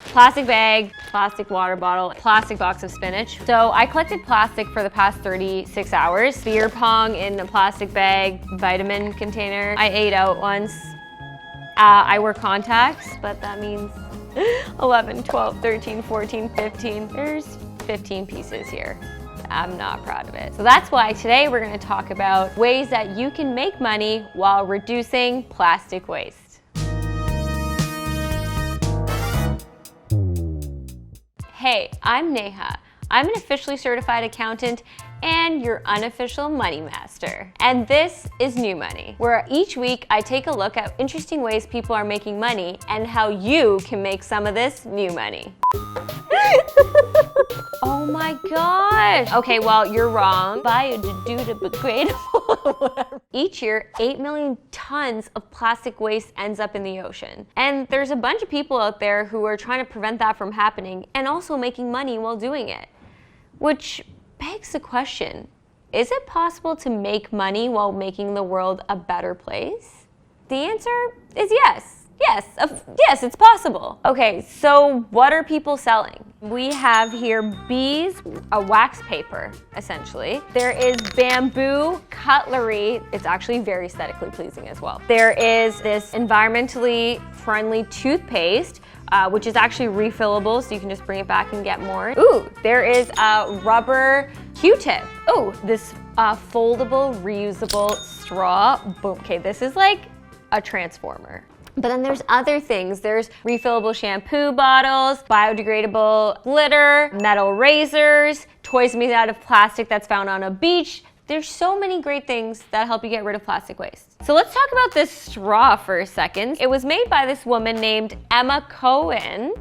Plastic bag, plastic water bottle, plastic box of spinach. So I collected plastic for the past 36 hours. Beer pong in a plastic bag, vitamin container. I ate out once. I wear contacts, but that means 11, 12, 13, 14, 15. There's 15 pieces here. I'm not proud of it. So that's why today we're going to talk about ways that you can make money while reducing plastic waste. Hey, I'm Neha. I'm an officially certified accountant and your unofficial money master. And this is New Money, where each week I take a look at interesting ways people are making money and how you can make some of this new money. Oh my gosh. Okay, well, you're wrong. Biodegradable. Each year, 8 million tons of plastic waste ends up in the ocean. And there's a bunch of people out there who are trying to prevent that from happening and also making money while doing it. Which begs the question, is it possible to make money while making the world a better place? The answer is yes. Yes, it's possible. Okay, so what are people selling? We have here bees, a wax paper, essentially. There is bamboo cutlery. It's actually very aesthetically pleasing as well. There is this environmentally friendly toothpaste, which is actually refillable, so you can just bring it back and get more. Ooh, there is a rubber Q-tip. Ooh, this foldable, reusable straw. Boom, okay, this is like a transformer. But then there's other things. There's refillable shampoo bottles, biodegradable glitter, metal razors, toys made out of plastic that's found on a beach. There's so many great things that help you get rid of plastic waste. So let's talk about this straw for a second. It was made by this woman named Emma Cohen.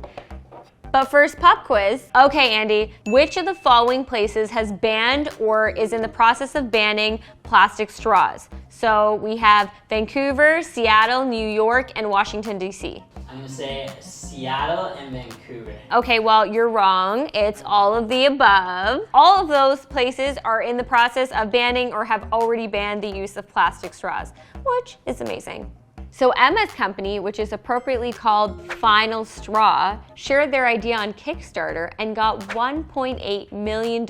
But first, pop quiz. Okay, Andy, which of the following places has banned or is in the process of banning plastic straws? So we have Vancouver, Seattle, New York, and Washington, D.C. I'm gonna say Seattle and Vancouver. Okay, well, you're wrong. It's all of the above. All of those places are in the process of banning or have already banned the use of plastic straws, which is amazing. So Emma's company, which is appropriately called Final Straw, shared their idea on Kickstarter and got $1.8 million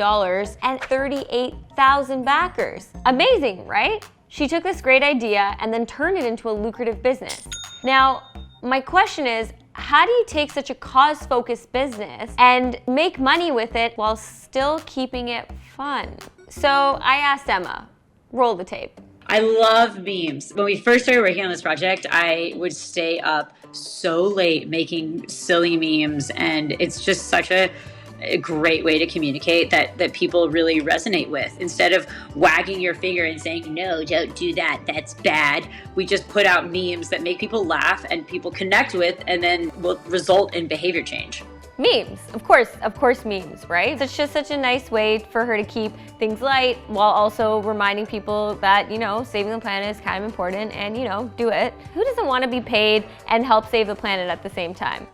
and 38,000 backers. Amazing, right? She took this great idea and then turned it into a lucrative business. Now, my question is, how do you take such a cause-focused business and make money with it while still keeping it fun? So I asked Emma, roll the tape. I love memes. When we first started working on this project, I would stay up so late making silly memes, and it's just such a great way to communicate that people really resonate with. Instead of wagging your finger and saying, no, don't do that, that's bad, we just put out memes that make people laugh and people connect with and then will result in behavior change. Memes, of course memes, right? It's just such a nice way for her to keep things light while also reminding people that, saving the planet is kind of important and, do it. Who doesn't want to be paid and help save the planet at the same time?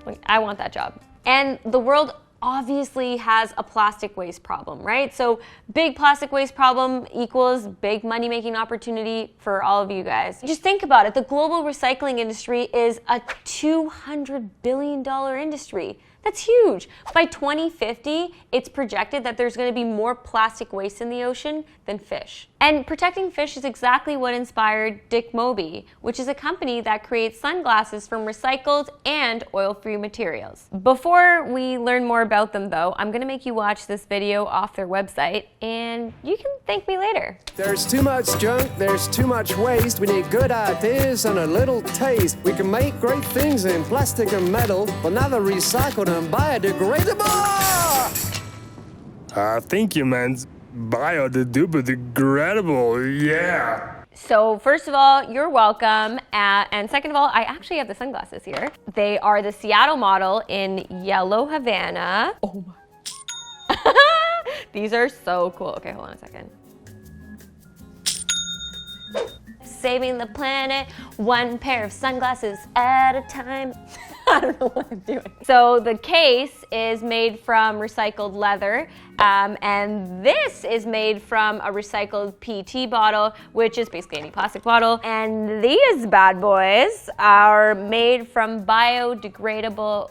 Like, I want that job. And the world obviously has a plastic waste problem, right? So big plastic waste problem equals big money-making opportunity for all of you guys. Just think about it. The global recycling industry is a $200 billion industry. That's huge. By 2050, it's projected that there's going to be more plastic waste in the ocean than fish. And protecting fish is exactly what inspired Dick Moby, which is a company that creates sunglasses from recycled and oil-free materials. Before we learn more about them, though, I'm going to make you watch this video off their website, and you can thank me later. There's too much junk, there's too much waste. We need good ideas and a little taste. We can make great things in plastic and metal, but now they're recycled and biodegradable. Thank you, man. Biodegradable, yeah. So first of all, you're welcome. And second of all, I actually have the sunglasses here. They are the Seattle model in yellow Havana. Oh my. These are so cool. Okay, hold on a second. Saving the planet, one pair of sunglasses at a time. I don't know what I'm doing. So the case is made from recycled leather, and this is made from a recycled PET bottle, which is basically any plastic bottle. And these bad boys are made from biodegradable,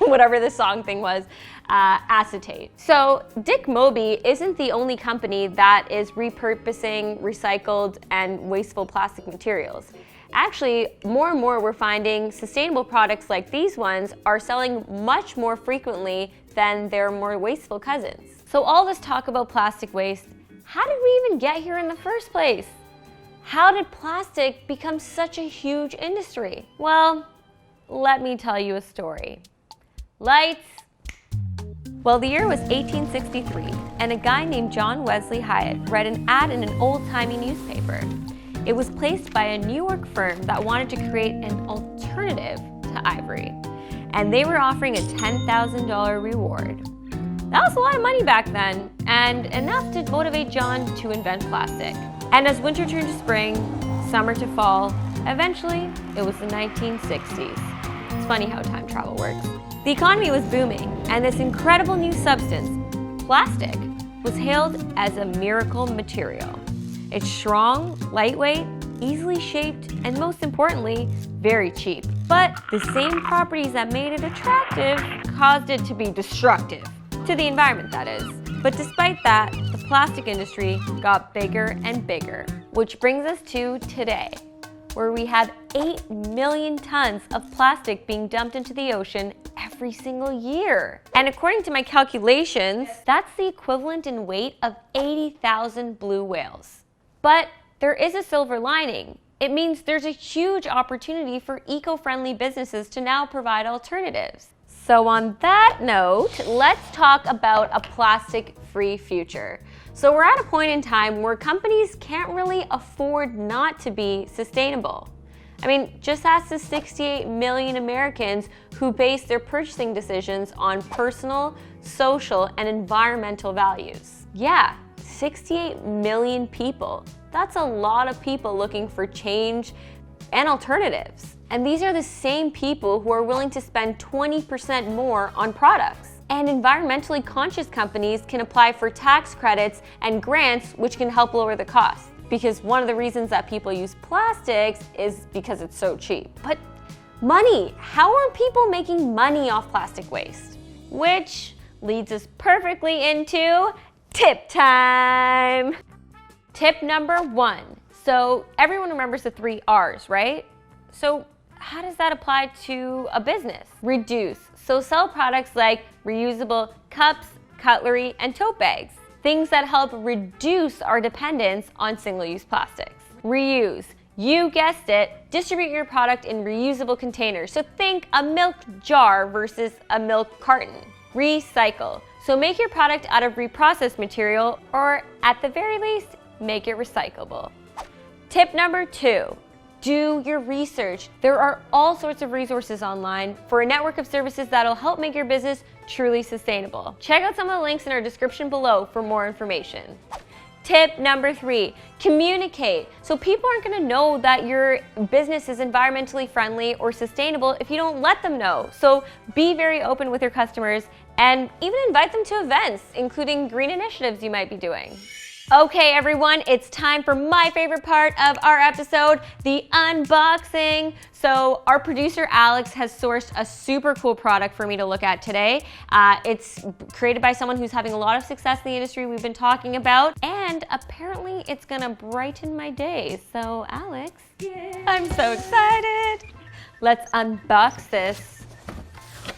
whatever the song thing was, acetate. So Dick Moby isn't the only company that is repurposing recycled and wasteful plastic materials. Actually, more and more we're finding sustainable products like these ones are selling much more frequently than their more wasteful cousins. So all this talk about plastic waste, how did we even get here in the first place? How did plastic become such a huge industry? Well, let me tell you a story. Lights. Well, the year was 1863, and a guy named John Wesley Hyatt read an ad in an old-timey newspaper. It was placed by a New York firm that wanted to create an alternative to ivory, and they were offering a $10,000 reward. That was a lot of money back then, and enough to motivate John to invent plastic. And as winter turned to spring, summer to fall, eventually it was the 1960s. It's funny how time travel works. The economy was booming, and this incredible new substance, plastic, was hailed as a miracle material. It's strong, lightweight, easily shaped, and most importantly, very cheap. But the same properties that made it attractive caused it to be destructive. To the environment, that is. But despite that, the plastic industry got bigger and bigger, which brings us to today, where we have 8 million tons of plastic being dumped into the ocean every single year. And according to my calculations, that's the equivalent in weight of 80,000 blue whales. But there is a silver lining. It means there's a huge opportunity for eco-friendly businesses to now provide alternatives. So on that note, let's talk about a plastic-free future. So we're at a point in time where companies can't really afford not to be sustainable. I mean, just ask the 68 million Americans who base their purchasing decisions on personal, social, and environmental values. Yeah, 68 million people. That's a lot of people looking for change and alternatives. And these are the same people who are willing to spend 20% more on products. And environmentally conscious companies can apply for tax credits and grants, which can help lower the cost. Because one of the reasons that people use plastics is because it's so cheap. But money, how are people making money off plastic waste? Which leads us perfectly into tip time. Tip number 1. So everyone remembers the 3 R's, right? So how does that apply to a business? Reduce. So sell products like reusable cups, cutlery, and tote bags. Things that help reduce our dependence on single-use plastics. Reuse. You guessed it, distribute your product in reusable containers. So think a milk jar versus a milk carton. Recycle. So make your product out of reprocessed material, or at the very least, make it recyclable. Tip number 2. Do your research. There are all sorts of resources online for a network of services that'll help make your business truly sustainable. Check out some of the links in our description below for more information. Tip number 3, communicate. So people aren't gonna know that your business is environmentally friendly or sustainable if you don't let them know. So be very open with your customers and even invite them to events, including green initiatives you might be doing. Okay, everyone, it's time for my favorite part of our episode, the unboxing. So our producer, Alex, has sourced a super cool product for me to look at today. It's created by someone who's having a lot of success in the industry we've been talking about, and apparently it's gonna brighten my day. So Alex, I'm so excited. Let's unbox this.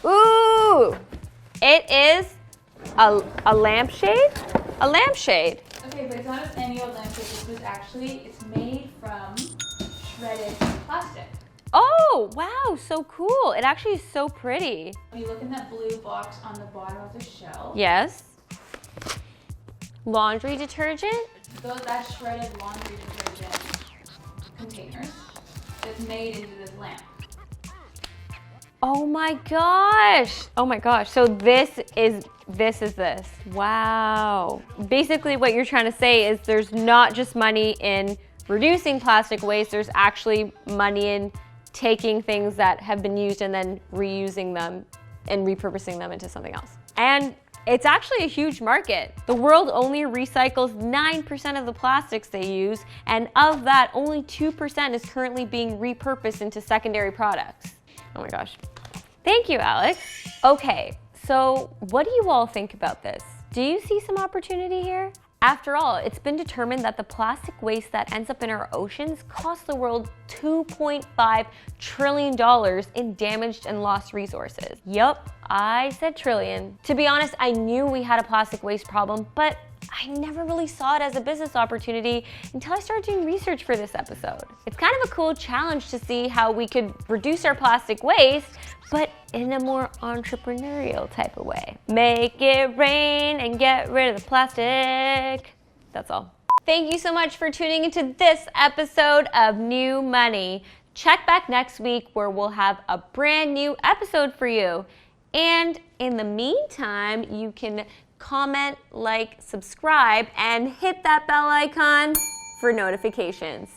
Ooh, it is a lampshade? A lampshade. Okay, but it's not just any old lampshade. This was actually, it's made from shredded plastic. Oh, wow, so cool. It actually is so pretty. When you look in that blue box on the bottom of the shell, Yes. Laundry detergent? that shredded laundry detergent containers that's made into this lamp. Oh my gosh. Oh my gosh. So this is this. Wow. Basically what you're trying to say is there's not just money in reducing plastic waste, there's actually money in taking things that have been used and then reusing them and repurposing them into something else. And it's actually a huge market. The world only recycles 9% of the plastics they use, and of that, only 2% is currently being repurposed into secondary products. Oh my gosh. Thank you, Alex. Okay, so what do you all think about this? Do you see some opportunity here? After all, it's been determined that the plastic waste that ends up in our oceans costs the world $2.5 trillion in damaged and lost resources. Yup, I said trillion. To be honest, I knew we had a plastic waste problem, but I never really saw it as a business opportunity until I started doing research for this episode. It's kind of a cool challenge to see how we could reduce our plastic waste, but in a more entrepreneurial type of way. Make it rain and get rid of the plastic. That's all. Thank you so much for tuning into this episode of New Money. Check back next week where we'll have a brand new episode for you. And in the meantime, you can comment, like, subscribe, and hit that bell icon for notifications.